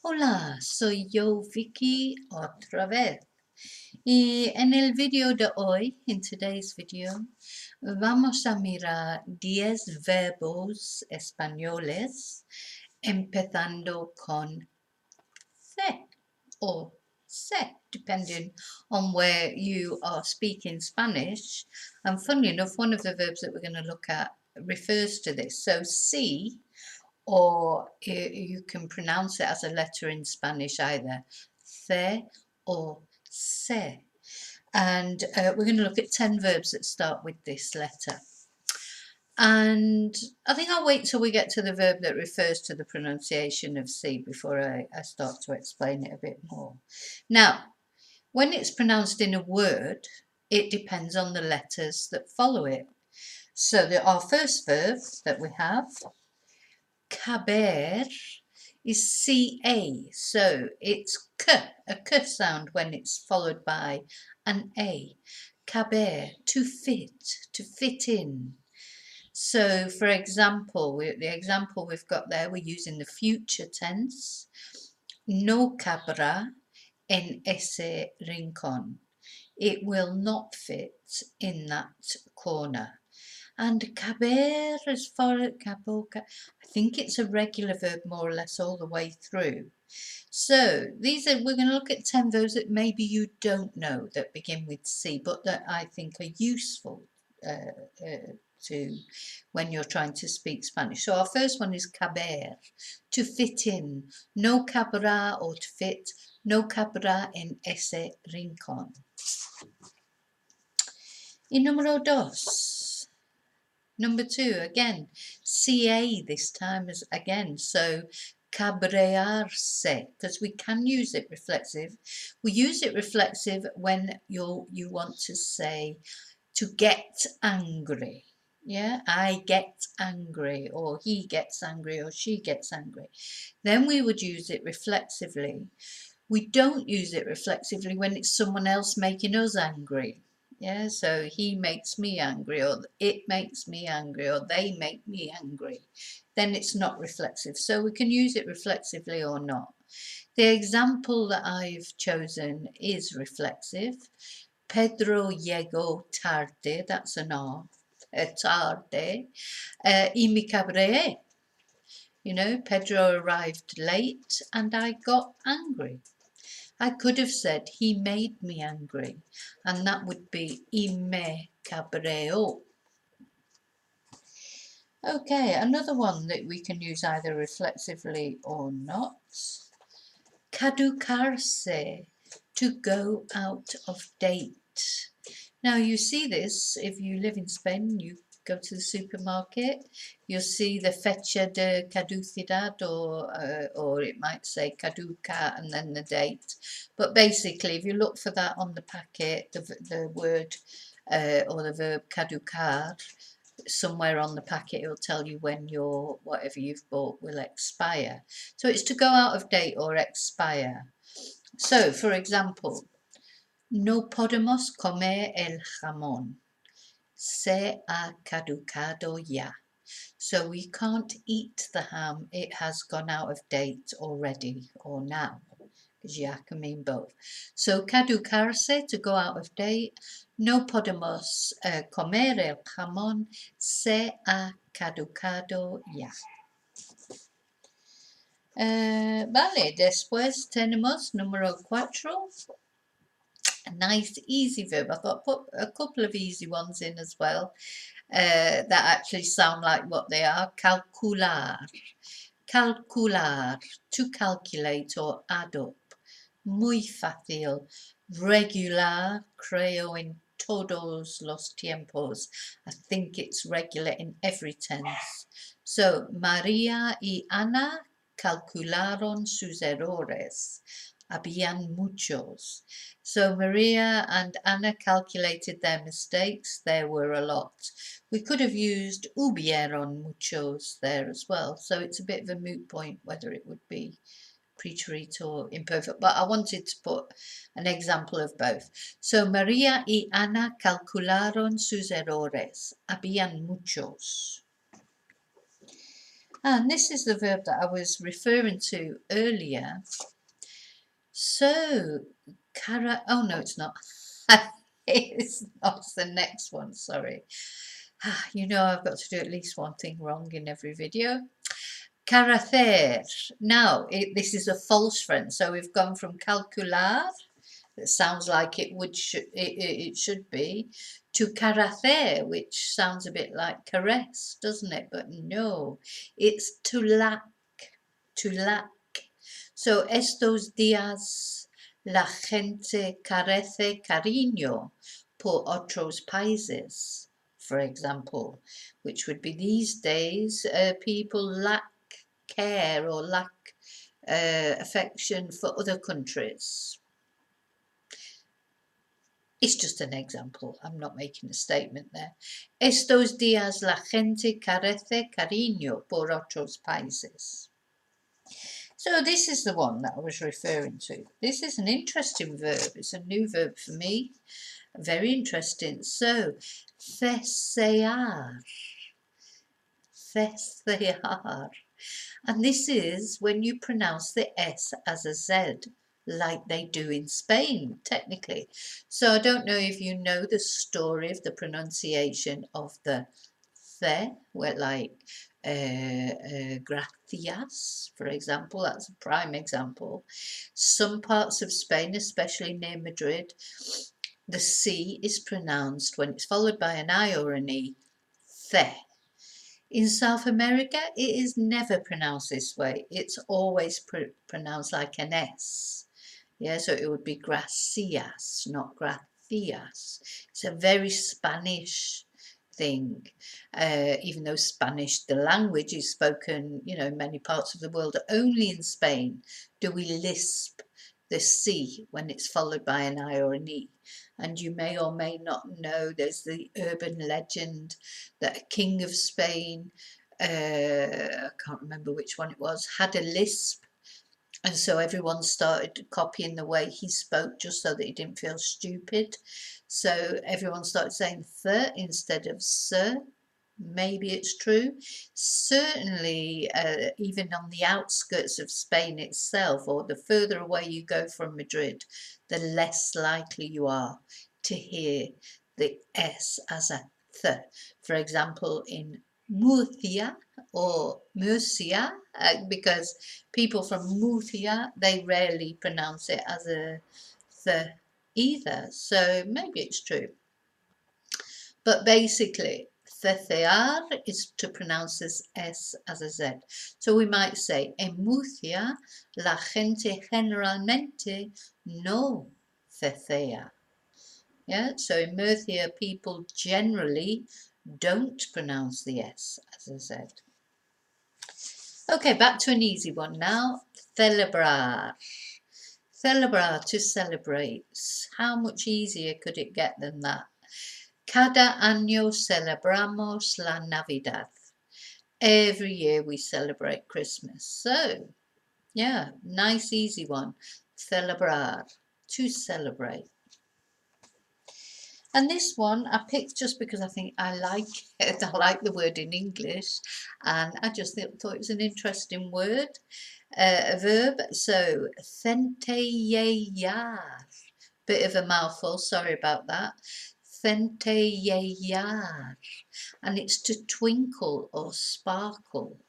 Hola, soy yo Vicky otra vez. Y en el video de hoy, en today's video, vamos a mirar 10 verbos españoles empezando con se or se, depending on where you are speaking Spanish. And funnily enough, one of the verbs that we're going to look at refers to this. So si, or you can pronounce it as a letter in Spanish either se or se. And we're going to look at 10 verbs that start with this letter. And I think I'll wait till we get to the verb that refers to the pronunciation of C before I start to explain it a bit more. Now, when it's pronounced in a word, it depends on the letters that follow it. So our first verb that we have, caber, is CA. So it's a K sound when it's followed by an A. Caber, to fit in. So, for example, the example we've got there, we're using the future tense. No cabrá en ese rincón. It will not fit in that corner. And caber, as far as caboca, I think it's a regular verb more or less all the way through. So we're going to look at 10 verbs that maybe you don't know that begin with C, but that I think are useful to when you're trying to speak Spanish. So our first one is caber, to fit in. No cabrá, or to fit. No cabrá en ese rincón. Y número dos. Number two, again, CA this time as again. So cabrearse, because we can use it reflexive. We use it reflexive when you want to say to get angry. Yeah, I get angry, or he gets angry, or she gets angry. Then we would use it reflexively. We don't use it reflexively when it's someone else making us angry. Yeah, so he makes me angry, or it makes me angry, or they make me angry. Then it's not reflexive. So we can use it reflexively or not. The example that I've chosen is reflexive. Pedro llegó tarde, that's an R, tarde, y me cabreé. You know, Pedro arrived late and I got angry. I could have said he made me angry, and that would be y me cabreó. Okay, another one that we can use either reflexively or not. Caducarse, to go out of date. Now you see this if you live in Spain, you go to the supermarket, you'll see the fecha de caducidad, or it might say caduca and then the date. But basically, if you look for that on the packet, the word or the verb caducar, somewhere on the packet it'll tell you when your whatever you've bought will expire. So it's to go out of date or expire. So, for example, no podemos comer el jamón. Se ha caducado ya. So we can't eat the ham. It has gone out of date already or now. Because ya can mean both. So caducarse, to go out of date. No podemos comer el jamón. Se ha caducado ya. Vale, después tenemos número 4. A nice easy verb. I thought put a couple of easy ones in as well that actually sound like what they are. Calcular. Calcular, to calculate or add up. Muy fácil. Regular, creo en todos los tiempos. I think it's regular in every tense. So, María y Ana calcularon sus errores. Habían muchos. So Maria and Anna calculated their mistakes. There were a lot. We could have used hubieron muchos there as well. So it's a bit of a moot point whether it would be preterite or imperfect. But I wanted to put an example of both. So Maria y Ana calcularon sus errores. Habían muchos. And this is the verb that I was referring to earlier. So, oh no, it's not. It's not the next one, sorry. You know I've got to do at least one thing wrong in every video. Caracer. Now, this is a false friend, so we've gone from calcular, that sounds like it should be, to caracer, which sounds a bit like caress, doesn't it? But no, it's to lack, to lack. So estos días la gente carece cariño por otros países, for example, which would be these days people lack care or lack affection for other countries. It's just an example. I'm not making a statement there. Estos días la gente carece cariño por otros países. So this is the one that I was referring to. This is an interesting verb. It's a new verb for me. Very interesting. So, desear. Desear. And this is when you pronounce the S as a Z, like they do in Spain, technically. So I don't know if you know the story of the pronunciation of the where like gracias, for example, that's a prime example. Some parts of Spain, especially near Madrid, the C is pronounced when it's followed by an I or an E, the. In South America, it is never pronounced this way. It's always pronounced like an S. Yeah, so it would be gracias, not gracias. It's a very Spanish thing, even though Spanish, the language, is spoken, in many parts of the world. Only in Spain do we lisp the C when it's followed by an I or an E. And you may or may not know there's the urban legend that a king of Spain, I can't remember which one it was, had a lisp. And so everyone started copying the way he spoke just so that he didn't feel stupid. So everyone started saying th instead of sir. Maybe it's true. Certainly, even on the outskirts of Spain itself, or the further away you go from Madrid, the less likely you are to hear the S as a th. For example, in Murcia or Murcia, because people from Murcia, they rarely pronounce it as a th either. So maybe it's true. But basically, cecear is to pronounce this S as a Z. So we might say, en Murcia, la gente generalmente no cecea. Yeah, so in Murcia, people generally don't pronounce the S as a Z. Okay, back to an easy one now. Celebrar. Celebrar, to celebrate. How much easier could it get than that? Cada año celebramos la Navidad. Every year we celebrate Christmas. So, yeah, nice easy one. Celebrar, to celebrate. And this one I picked just because I think I like it. I like the word in English, and I just thought it was an interesting word, a verb. So, centellear. Bit of a mouthful, sorry about that. Centellear. And it's to twinkle or sparkle.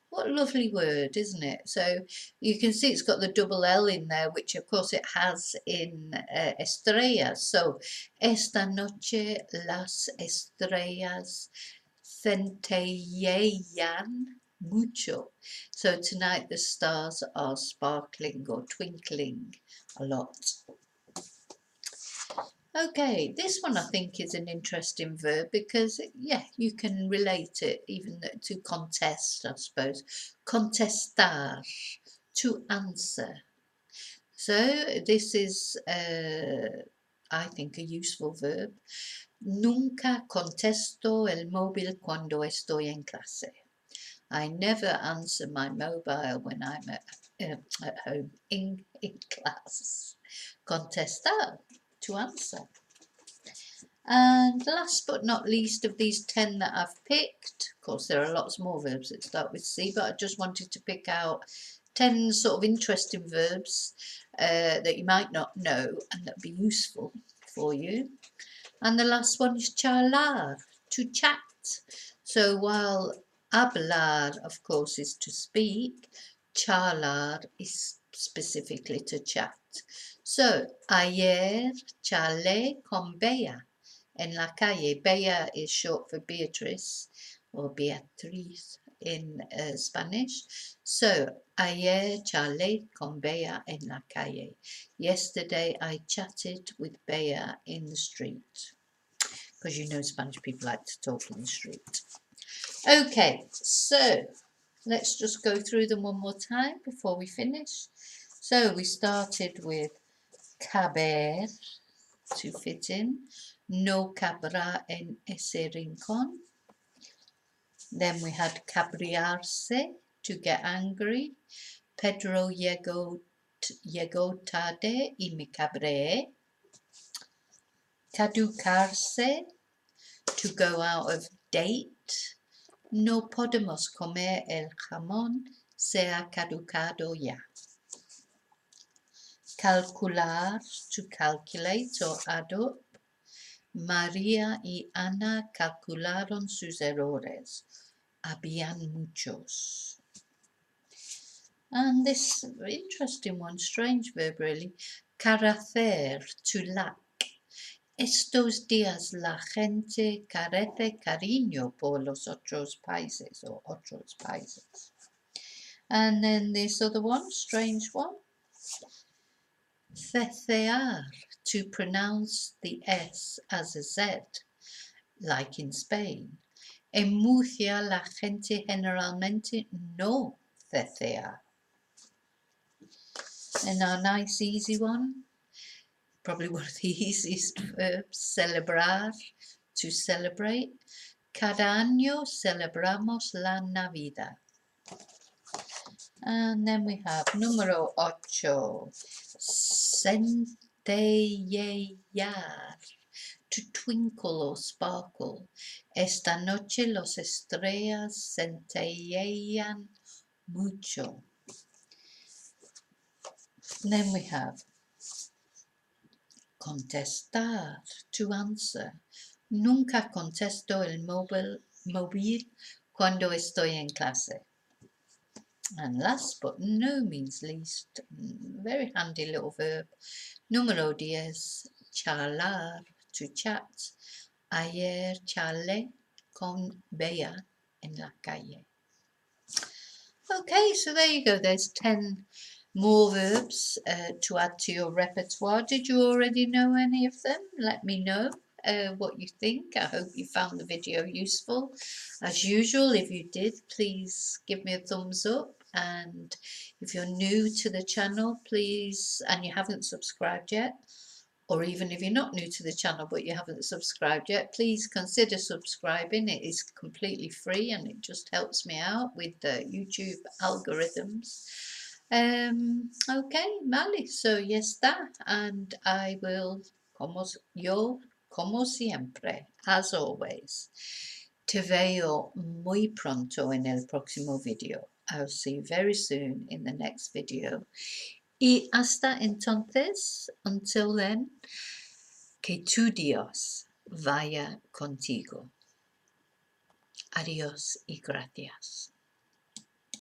What a lovely word, isn't it? So you can see it's got the double L in there, which of course it has in estrellas. So esta noche las estrellas centellean mucho. So tonight the stars are sparkling or twinkling a lot. Okay, this one I think is an interesting verb because, yeah, you can relate it even to contest, I suppose. Contestar, to answer. So this is, I think, a useful verb. Nunca contesto el móvil cuando estoy en clase. I never answer my mobile when I'm at home in class. Contestar, to answer. And last but not least of these 10 that I've picked, of course there are lots more verbs that start with C, but I just wanted to pick out 10 sort of interesting verbs that you might not know and that would be useful for you. And the last one is charlar, to chat. So while hablar, of course, is to speak, charlar is specifically to chat. So, ayer charlé con Bea en la calle. Bea is short for Beatrice or Beatriz in Spanish. So, ayer charlé con Bea en la calle. Yesterday I chatted with Bea in the street. Because you know Spanish people like to talk in the street. Okay, so let's just go through them one more time before we finish. So we started with caber, to fit in. No cabrá en ese rincón. Then we had cabriarse, to get angry. Pedro llegó tarde y me cabré. Caducarse, to go out of date. No podemos comer el jamón, se ha caducado ya. Calcular, to calculate or add up. María y Ana calcularon sus errores. Habían muchos. And this interesting one, strange verb really. Carecer, to lack. Estos días la gente carece cariño por los otros países or otros países. And then this other one, strange one. Cecear, to pronounce the S as a Z, like in Spain. En Murcia la gente generalmente no cecea. And our nice easy one, probably one of the easiest verbs, celebrar, to celebrate. Cada año celebramos la Navidad. And then we have número 8, centellear, to twinkle or sparkle. Esta noche las estrellas centellean mucho. Then we have contestar, to answer. Nunca contesto el móvil cuando estoy en clase. And last but no means least, very handy little verb, número 10, charlar, to chat. Ayer charlé con Bea en la calle. Okay, so there you go. There's 10 more verbs to add to your repertoire. Did you already know any of them? Let me know what you think. I hope you found the video useful. As usual, if you did, please give me a thumbs up. And if you're new to the channel, please, and you haven't subscribed yet, or even if you're not new to the channel but you haven't subscribed yet, please consider subscribing. It is completely free and it just helps me out with the YouTube algorithms. Okay, vale, so ya está, and I will, como siempre, as always, te veo muy pronto en el próximo video. I'll see you very soon in the next video. Y hasta entonces, until then, que tu Dios vaya contigo. Adiós y gracias.